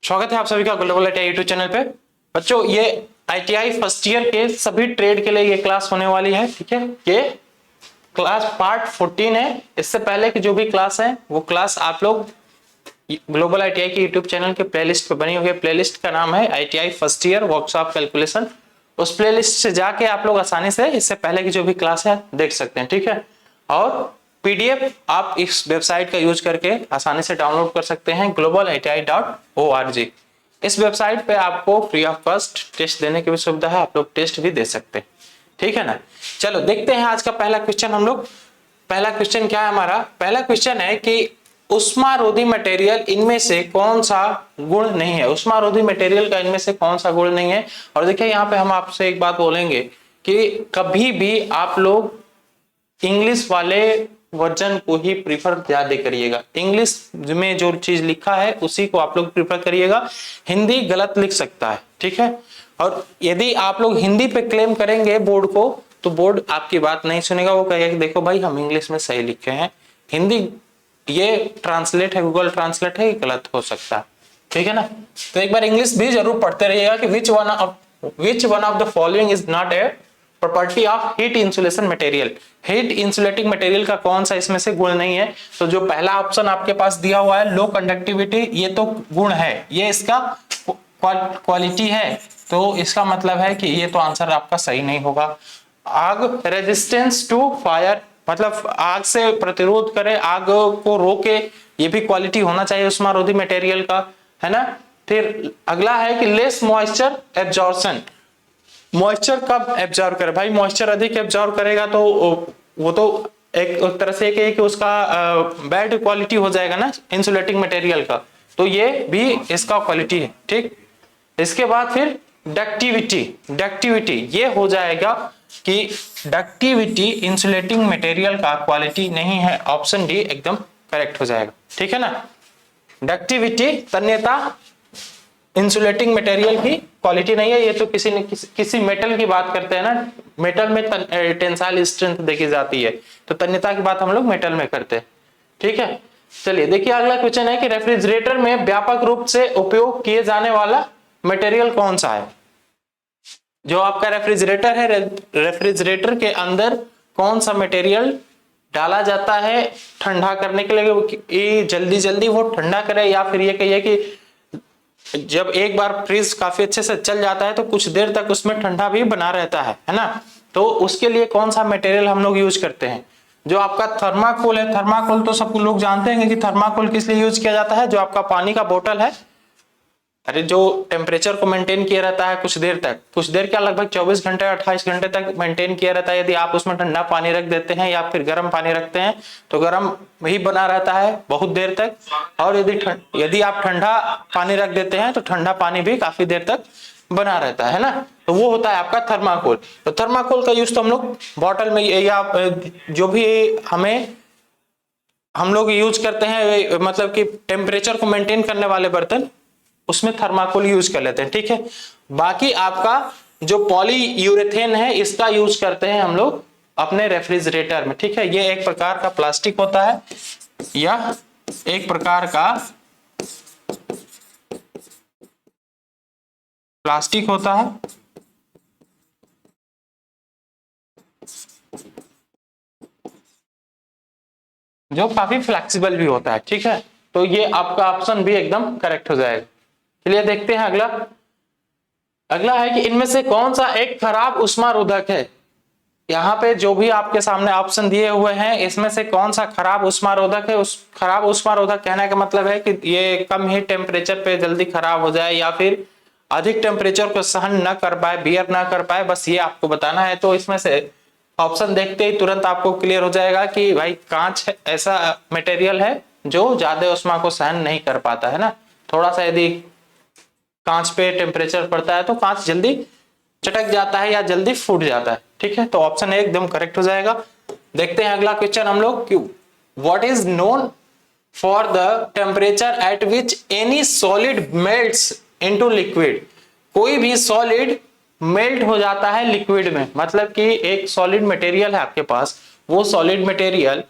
स्वागत है आप सभी का ग्लोबल आईटीआई यूट्यूब चैनल पे। बच्चों, ये आईटीआई फर्स्ट ईयर के सभी ट्रेड के लिए ये क्लास होने वाली है। ठीक है, ये क्लास पार्ट 14 है। इससे पहले की जो भी क्लास है वो क्लास आप लोग ग्लोबल आईटीआई के यूट्यूब चैनल के प्लेलिस्ट पे बनी हुई है। प्लेलिस्ट का नाम है ITI first year workshop calculation. उस प्लेलिस्ट से जाके आप लोग आसानी से इससे पहले की जो भी क्लास है देख सकते हैं। ठीक है, और पीडीएफ आप इस वेबसाइट का यूज करके आसानी से डाउनलोड कर सकते हैं globaliti.org। इस वेबसाइट पे आपको फ्री ऑफ कॉस्ट टेस्ट देने की भी सुविधा है, आप लोग टेस्ट भी दे सकते हैं। ठीक है ना, चलो देखते हैं आज का पहला क्वेश्चन। हम लोग पहला क्वेश्चन क्या है हमारा? पहला क्वेश्चन है कि उष्मारोधी मटेरियल इनमें से कौन सा गुण नहीं है। उष्मारोधी मटेरियल का इनमें से कौन सा गुण नहीं है। और देखिए यहाँ पे हम आपसे एक बात बोलेंगे कि कभी भी आप लोग इंग्लिश वाले वर्जन को ही प्रीफर ज्यादा करिएगा। इंग्लिश में जो चीज लिखा है उसी को आप लोग प्रीफर करिएगा। हिंदी गलत लिख सकता है। ठीक है, और यदि आप लोग हिंदी पे क्लेम करेंगे बोर्ड को तो बोर्ड आपकी बात नहीं सुनेगा। वो कहेगा कि देखो भाई हम इंग्लिश में सही लिखे हैं, हिंदी ये ट्रांसलेट है, गूगल ट्रांसलेट है, गलत हो सकता है। ठीक है ना, तो एक बार इंग्लिश भी जरूर पढ़ते रहिएगा कि which one of the following is not a property of heat insulation material. Heat insulating material का कौन सा इसमें से गुण नहीं है? तो जो पहला ऑप्शन आपके पास दिया हुआ है लो कंडक्टिविटी, ये तो गुण है, ये इसका क्वालिटी है, तो इसका मतलब है कि ये तो आंसर आपका सही नहीं होगा। आग रेजिस्टेंस टू फायर, मतलब आग से प्रतिरोध करे, आग को रोके, ये भी क्वालिटी होना चाहिए उष्मारोधी मटेरियल का, है ना। फिर अगला है कि लेस मॉइस्चर एब्जॉर्प्शन, मॉइस्चर कब एब्जॉर्ब करे? भाई मॉइस्चर अधिक एब्जॉर्ब करेगा तो वो तो एक तरह से कि उसका बैड क्वालिटी हो जाएगा ना इंसुलेटिंग मटेरियल का, तो ये भी इसका क्वालिटी है। ठीक, इसके बाद फिर डक्टिविटी ये हो जाएगा कि डक्टिविटी इंसुलेटिंग मटेरियल का क्वालिटी नहीं है। ऑप्शन डी एकदम करेक्ट हो जाएगा। ठीक है ना, डक्टिविटी तन्यता इंसुलेटिंग मटेरियल की क्वालिटी नहीं है। ये तो किसी मेटल की बात करते हैं ना, मेटल में टेंसाइल स्ट्रेंथ देखी जाती है, तो तन्यता की बात हम लोग मेटल में करते हैं। ठीक है, चलिए देखिए अगला क्वेश्चन है कि रेफ्रिजरेटर में व्यापक रूप से उपयोग किए जाने वाला मटेरियल कौन सा है। जो आपका रेफ्रिजरेटर है, रेफ्रिजरेटर के अंदर कौन सा मटेरियल डाला जाता है ठंडा करने के लिए कि जल्दी वो ठंडा करे, या फिर ये कहिए कि जब एक बार फ्रिज काफी अच्छे से चल जाता है तो कुछ देर तक उसमें ठंडा भी बना रहता है ना। तो उसके लिए कौन सा मटेरियल हम लोग यूज करते हैं? जो आपका थर्माकोल है, थर्माकोल तो सब लोग जानते हैं कि थर्माकोल किस लिए यूज किया जाता है। जो आपका पानी का बोतल है, अरे जो टेम्परेचर को मेंटेन किया रहता है कुछ देर तक, कुछ देर क्या लगभग 24 घंटे 28 घंटे तक मेंटेन किया रहता है। यदि आप उसमें ठंडा पानी रख देते हैं या फिर गर्म पानी रखते हैं तो गर्म ही बना रहता है बहुत देर तक, और यदि आप ठंडा पानी रख देते हैं तो ठंडा पानी भी काफी देर तक बना रहता है ना। तो वो होता है आपका थर्माकोल। तो थर्माकोल का यूज तो हम लोग बॉटल में या जो भी हम लोग यूज करते हैं, मतलब कि टेम्परेचर को मेंटेन करने वाले बर्तन, उसमें थर्माकोल यूज कर लेते हैं। ठीक है, बाकी आपका जो पॉली यूरेथेन है इसका यूज करते हैं हम लोग अपने रेफ्रिजरेटर में। ठीक है, ये एक प्रकार का प्लास्टिक होता है, या एक प्रकार का प्लास्टिक होता है जो काफी फ्लेक्सिबल भी होता है। ठीक है, तो ये आपका ऑप्शन भी एकदम करेक्ट हो जाएगा। चलिए देखते हैं अगला है कि इनमें से कौन सा एक खराब उष्मारोधक है। यहाँ पे जो भी आपके सामने ऑप्शन दिए हुए हैं इसमें से कौन सा खराब उष्मारोधक है। उस खराब उष्मारोधक कहने का मतलब है कि ये कम ही टेम्परेचर पे जल्दी खराब हो जाए, या फिर अधिक टेम्परेचर को सहन न कर पाए, बियर ना कर पाए, बस ये आपको बताना है। तो इसमें से ऑप्शन देखते ही तुरंत आपको क्लियर हो जाएगा कि भाई कांच ऐसा मटेरियल है जो ज्यादा उष्मा को सहन नहीं कर पाता है ना। थोड़ा सा यदि कांच पे टेम्परेचर पड़ता है तो कांच जल्दी चटक जाता है या जल्दी फूट जाता है। ठीक है, तो ऑप्शन ए एकदम करेक्ट हो जाएगा। देखते हैं अगला क्वेश्चन हम लोग कि what is known for the temperature at which any solid melts into liquid. कोई भी सॉलिड मेल्ट हो जाता है लिक्विड में, मतलब कि एक सॉलिड मटेरियल है आपके पास, वो सॉलिड मटेरियल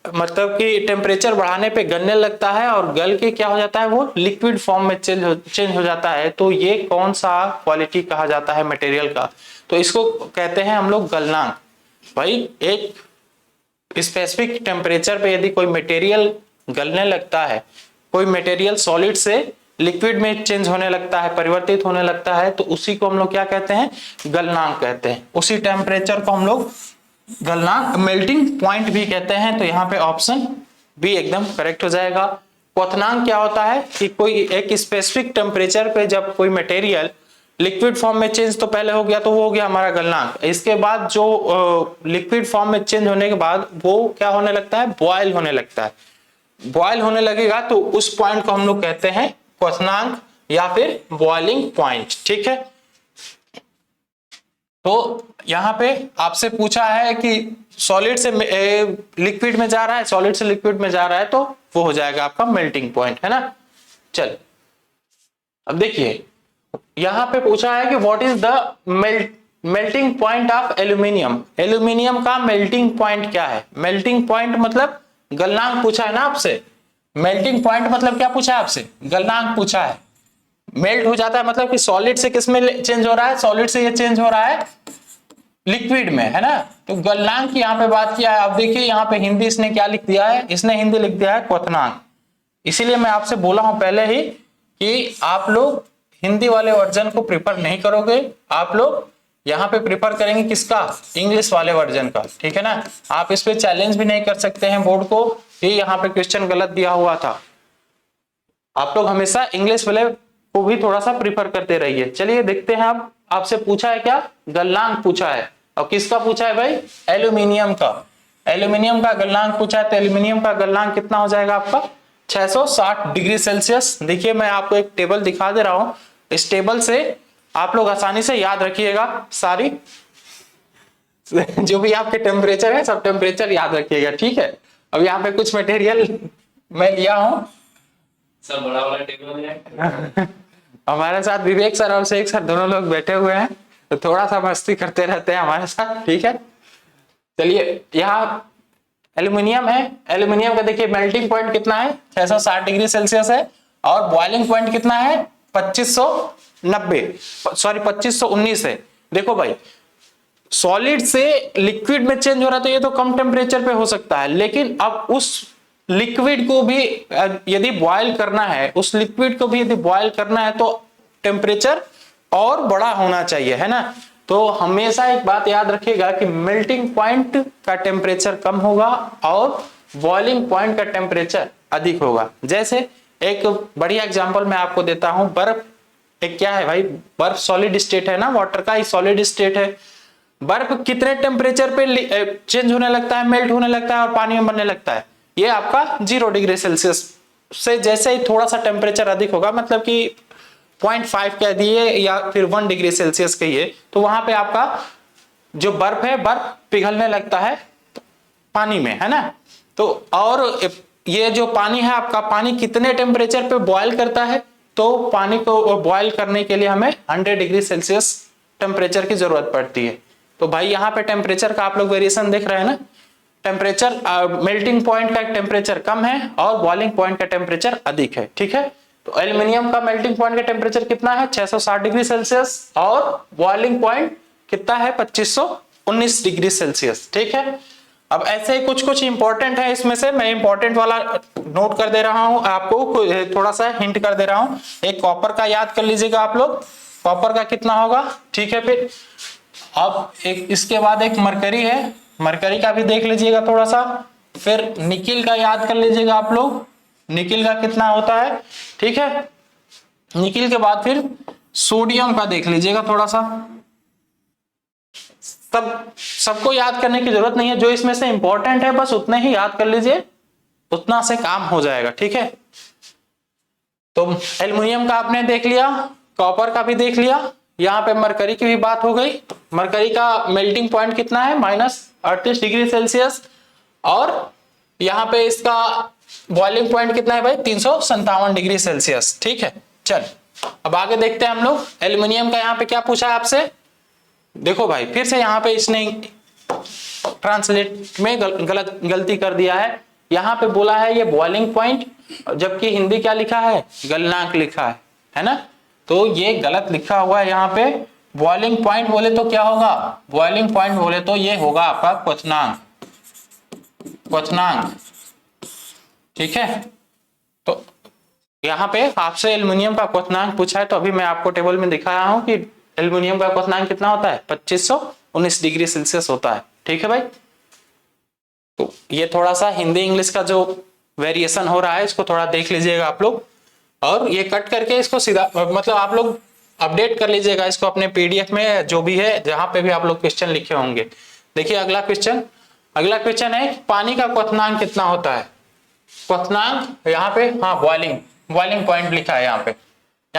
मतलब कि टेम्परेचर बढ़ाने पे गलने लगता है और गल के क्या हो जाता है, वो लिक्विड फॉर्म में चेंज हो जाता है। तो ये कौन सा क्वालिटी कहा जाता है मटेरियल का, तो इसको कहते हैं हम लोग गलनांक। भाई एक स्पेसिफिक टेम्परेचर पे यदि कोई मटेरियल गलने लगता है, कोई मटेरियल सॉलिड से लिक्विड में चेंज होने लगता है, परिवर्तित होने लगता है, तो उसी को हम लोग क्या कहते हैं, गलनांक कहते हैं। उसी टेम्परेचर को हम लोग गलनांक, मेल्टिंग पॉइंट भी कहते हैं। तो यहाँ पे ऑप्शन बी एकदम करेक्ट हो जाएगा। क्वथनांक क्या होता है कि कोई एक स्पेसिफिक टेम्परेचर पे जब कोई मटेरियल लिक्विड फॉर्म में चेंज तो पहले हो गया, तो वो हो गया हमारा गलनांक। इसके बाद जो लिक्विड फॉर्म में चेंज होने के बाद वो क्या होने लगता है, बॉयल होने लगता है। बॉयल होने लगेगा तो उस पॉइंट को हम लोग कहते हैं क्वथनांक या फिर बॉइलिंग पॉइंट। ठीक है, तो यहां पे आपसे पूछा है कि सॉलिड से लिक्विड में जा रहा है, सॉलिड से लिक्विड में जा रहा है, तो वो हो जाएगा आपका मेल्टिंग पॉइंट, है ना। चल अब देखिए यहां पे पूछा है कि what is the melting point of aluminium. Aluminium का मेल्टिंग पॉइंट क्या है। मेल्टिंग पॉइंट मतलब गलनांक पूछा है ना आपसे। मेल्टिंग पॉइंट मतलब क्या पूछा है आपसे, गलनांक पूछा है। मेल्ट हो जाता है मतलब कि सॉलिड से किस में चेंज हो रहा है, सॉलिड से ये चेंज हो रहा है लिक्विड में, है ना। तो गलनांक की यहाँ पे बात किया है। अब देखिए यहाँ पे हिंदी इसने क्या लिख दिया है, इसने हिंदी लिख दिया है क्वथनांक। इसीलिए मैं आपसे बोला हूं पहले ही कि आप लोग हिंदी वाले वर्जन को प्रिफर नहीं करोगे, आप लोग यहाँ पे प्रिफर करेंगे किसका, इंग्लिश वाले वर्जन का। ठीक है ना, आप इस पे चैलेंज भी नहीं कर सकते हैं बोर्ड को कि यहाँ पे क्वेश्चन गलत दिया हुआ था। आप लोग हमेशा इंग्लिश वाले को भी थोड़ा सा प्रिफर करते रहिए। चलिए देखते हैं, अब आपसे पूछा है क्या, गलनांक पूछा है। और किसका पूछा है भाई, एल्यूमिनियम का। एल्यूमिनियम का गलनांक पूछा है, तो एल्यूमिनियम का गलनांक कितना हो जाएगा आपका, 660 डिग्री सेल्सियस। देखिए मैं आपको एक टेबल दिखा दे रहा हूं, इस टेबल से आप लोग आसानी से याद रखिएगा, सारी जो भी आपके टेम्परेचर है सब टेम्परेचर याद रखिएगा। ठीक है, अब यहाँ पे कुछ मटेरियल मैं लिया हूं, सब बड़ा वाला टेबल है। हमारे साथ विवेक सर और शेख सर दोनों लोग बैठे हुए हैं, तो थोड़ा सा मस्ती करते रहते हैं हमारे साथ। ठीक है, चलिए यहाँ एल्यूमिनियम है। एल्यूमिनियम का देखिए मेल्टिंग पॉइंट कितना है, 660 डिग्री सेल्सियस है। और बॉइलिंग पॉइंट कितना है, 2519 है। देखो भाई सॉलिड से लिक्विड में चेंज हो रहा है तो ये तो कम टेम्परेचर पे हो सकता है, लेकिन अब उस लिक्विड को भी यदि बॉयल करना है, उस लिक्विड को भी यदि बॉयल करना है तो टेम्परेचर और बड़ा होना चाहिए, है ना। तो हमेशा एक बात याद रखिएगा कि मेल्टिंग पॉइंट का टेम्परेचर कम होगा और बॉइलिंग पॉइंट का टेम्परेचर अधिक होगा। जैसे एक बढ़िया एग्जांपल मैं आपको देता हूं, बर्फ एक क्या है भाई, बर्फ सॉलिड स्टेट है ना, वाटर का ही सॉलिड स्टेट है। बर्फ कितने टेम्परेचर पे चेंज होने लगता है, मेल्ट होने लगता है और पानी में बनने लगता है, ये आपका 0 डिग्री सेल्सियस से जैसे ही थोड़ा सा टेम्परेचर अधिक होगा, मतलब कि 0.5 कह दिए या फिर 1 डिग्री सेल्सियस कहिए, तो वहां पे आपका जो बर्फ है, बर्फ पिघलने लगता है पानी में, है ना। तो और ये जो पानी है आपका, पानी कितने टेम्परेचर पे बॉयल करता है, तो पानी को बॉयल करने के लिए हमें 100 डिग्री सेल्सियस टेम्परेचर की जरूरत पड़ती है। तो भाई यहाँ पे टेम्परेचर का आप लोग वेरिएशन देख रहे हैं ना, टेम्परेचर मेल्टिंग पॉइंट का टेम्परेचर कम है और बॉइलिंग पॉइंट का टेम्परेचर अधिक है। ठीक है, तो एल्यूमिनियम का मेल्टिंग पॉइंट का टेम्परेचर कितना है, 660 डिग्री सेल्सियस, और बॉइलिंग पॉइंट कितना है, 2519 डिग्री सेल्सियस। ठीक है, अब ऐसे ही कुछ इंपॉर्टेंट है, इसमें से मैं इंपॉर्टेंट वाला नोट कर दे रहा हूं, आपको थोड़ा सा हिंट कर दे रहा हूं। एक कॉपर का याद कर लीजिएगा आप लोग, कॉपर का कितना होगा। ठीक है, फिर अब एक इसके बाद एक मरकरी है, मरकरी का भी देख लीजिएगा थोड़ा सा। फिर निकिल का याद कर लीजिएगा आप लोग, निकिल का कितना होता है। ठीक है, निकिल के बाद फिर सोडियम का देख लीजिएगा थोड़ा सा। सबको याद करने की जरूरत नहीं है, जो इसमें से इंपॉर्टेंट है बस उतने ही याद कर लीजिए, उतना से काम हो जाएगा। ठीक है, तो एल्युमिनियम का आपने देख लिया, कॉपर का भी देख लिया, यहाँ पे मरकरी की भी बात हो गई। मरकरी का मेल्टिंग पॉइंट कितना है, -38 डिग्री सेल्सियस, और यहाँ पे इसका बॉइलिंग पॉइंट कितना है भाई, 357 डिग्री सेल्सियस। ठीक है, चल अब आगे देखते हैं हम लोग। एल्युमिनियम का यहाँ पे क्या पूछा है आपसे, देखो भाई फिर से यहाँ पे इसने ट्रांसलेट में गलती कर दिया है। यहाँ पे बोला है ये बॉइलिंग पॉइंट, जबकि हिंदी क्या लिखा है, गलनांक लिखा है ना। तो ये गलत लिखा हुआ है यहाँ पे। बॉइलिंग पॉइंट बोले तो क्या होगा, बॉइलिंग पॉइंट बोले तो ये होगा आपका क्वथनांक, क्वथनांक, ठीक है। तो यहाँ पे आपसे एल्युमिनियम का क्वथनांक पूछा है, तो अभी मैं आपको टेबल में दिखाया हूं कि एल्युमिनियम का क्वथनांक कितना होता है, 2519 डिग्री सेल्सियस होता है, ठीक है भाई। तो ये थोड़ा सा हिंदी इंग्लिश का जो वेरिएशन हो रहा है इसको थोड़ा देख लीजिएगा आप लोग, और ये कट करके इसको सीधा मतलब आप लोग अपडेट कर लीजिएगा इसको अपने पीडीएफ में, जो भी है जहां पे भी आप लोग क्वेश्चन लिखे होंगे। देखिए अगला क्वेश्चन है पानी का क्वथनांक कितना होता है। क्वथनांक यहाँ पे, हाँ बॉइलिंग पॉइंट लिखा है यहाँ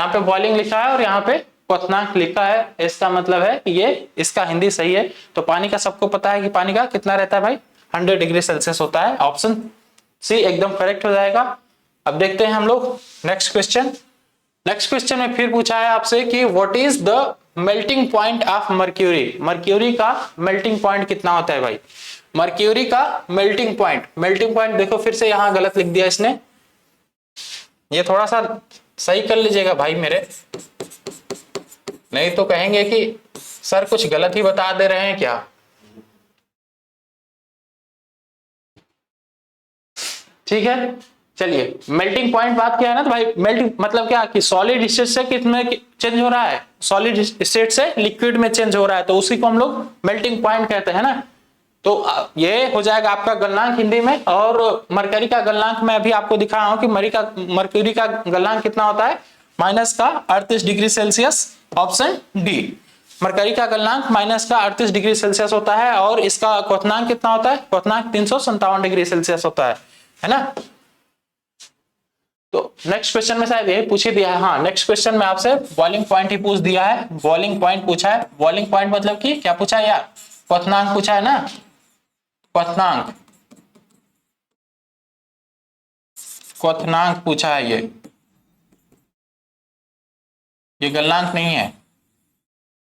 पे बॉइलिंग लिखा है और यहाँ पे क्वथनांक लिखा है। इसका मतलब है कि ये इसका हिंदी सही है। तो पानी का सबको पता है कि पानी का कितना रहता है भाई, 100 डिग्री सेल्सियस होता है। ऑप्शन सी एकदम करेक्ट हो जाएगा। अब देखते हैं हम लोग नेक्स्ट क्वेश्चन में फिर पूछा है आपसे कि what is the melting point of mercury. Mercury का मेल्टिंग पॉइंट कितना होता है भाई, मर्क्यूरी का मेल्टिंग पॉइंट देखो फिर से यहाँ गलत लिख दिया इसने, ये थोड़ा सा सही कर लीजिएगा भाई मेरे, नहीं तो कहेंगे कि सर कुछ गलत ही बता दे रहे हैं क्या। ठीक है चलिए, मेल्टिंग पॉइंट बात क्या है ना, तो भाई मेल्टिंग मतलब क्या कि सॉलिड स्टेट से कितने चेंज हो रहा है, सॉलिड स्टेट से लिक्विड में चेंज हो रहा है, तो उसी को हम लोग मेल्टिंग पॉइंट कहते हैं ना। तो ये हो जाएगा आपका गलनांक हिंदी में। और मरकरी का गलनांक मैं अभी आपको दिखा रहा हूं कि मरक्यूरी का गलनांक कितना होता है, -38 degree Celsius, option D. Mercury का गलनांक -38 डिग्री सेल्सियस होता है और इसका क्वथनांक कितना होता है, क्वथनांक 357 डिग्री सेल्सियस होता है ना। तो नेक्स्ट क्वेश्चन में शायद यही पूछ ही दिया है, हाँ नेक्स्ट क्वेश्चन में आपसे बॉइलिंग पॉइंट ही पूछ दिया है, बॉइलिंग पॉइंट पूछा है। बॉइलिंग पॉइंट मतलब कि क्या पूछा है यार, क्वथनांक पूछा है ना, क्वथनांक पूछा है। ये गलनांक नहीं है,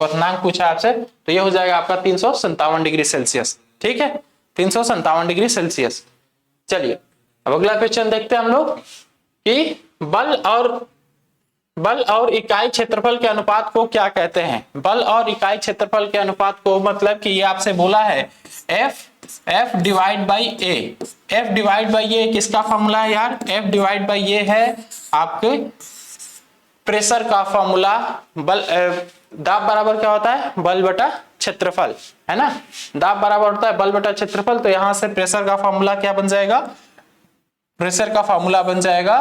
क्वथनांक पूछा आपसे, तो ये हो जाएगा आपका 357 डिग्री सेल्सियस, ठीक है 357 डिग्री सेल्सियस। चलिए अब अगला क्वेश्चन देखते हैं हम लोग कि बल और इकाई क्षेत्रफल के अनुपात को क्या कहते हैं। बल और इकाई क्षेत्रफल के अनुपात को मतलब कि ये आपसे बोला है F divide by A. F divide by A किसका फॉर्मूला है यार, F डिवाइड बाई ए है आपके प्रेशर का फॉर्मूला। बल दाब बराबर क्या होता है, बल बटा क्षेत्रफल, है ना। दाब बराबर होता है बल बटा क्षेत्रफल, तो यहां से प्रेशर का फॉर्मूला क्या बन जाएगा, प्रेशर का फॉर्मूला बन जाएगा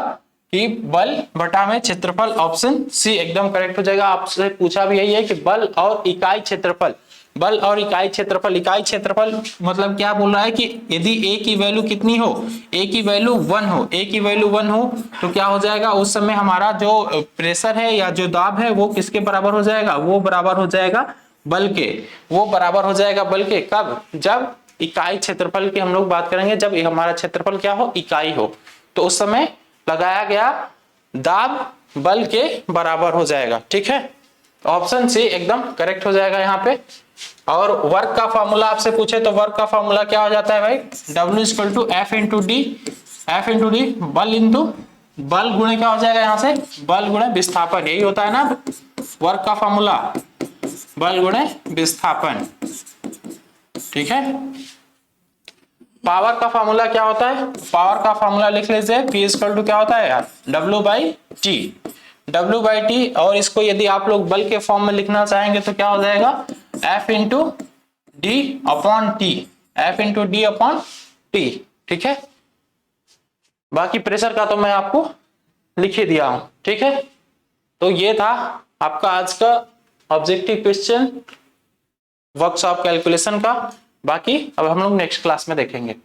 कि बल बटा में क्षेत्रफल, ऑप्शन सी एकदम करेक्ट हो जाएगा। आपसे पूछा भी यही है कि बल और इकाई क्षेत्रफल, बल और इकाई क्षेत्रफल, इकाई क्षेत्रफल मतलब क्या बोल रहा है कि यदि ए की वैल्यू कितनी हो, ए की वैल्यू 1 हो, ए की वैल्यू 1 हो तो क्या हो जाएगा, उस समय हमारा जो प्रेशर है या जो दाब है वो किसके बराबर हो जाएगा, वो बराबर हो जाएगा बल के, वो बराबर हो जाएगा बल के। कब, जब इकाई क्षेत्रफल की हम लोग बात करेंगे, जब हमारा क्षेत्रफल क्या हो, इकाई हो, तो उस समय लगाया गया दाब बल के बराबर हो जाएगा, ठीक है। ऑप्शन सी एकदम करेक्ट हो जाएगा यहाँ पे। और वर्क का फॉर्मूला आपसे पूछे तो वर्क का फॉर्मूला क्या हो जाता है भाई, W = F × D, F × D बल इंटू बल गुणे क्या हो जाएगा यहाँ से, बल गुणे विस्थापन, यही होता है ना वर्क का फॉर्मूला, बल गुणे विस्थापन, ठीक है। पावर का फॉर्मूला क्या होता है, पावर का फॉर्मूला लिख लीजिए, P = क्या होता है यार, W/T, W/T। और इसको यदि आप लोग बल के फॉर्म में लिखना चाहेंगे तो क्या हो जाएगा, F × D/T, F × D/T, ठीक है। बाकी प्रेशर का तो मैं आपको लिख ही दिया हूं, ठीक है। तो ये था आपका आज का ऑब्जेक्टिव क्वेश्चन वर्कशॉप कैलकुलेशन का। बाकी अब हम लोग नेक्स्ट क्लास में देखेंगे।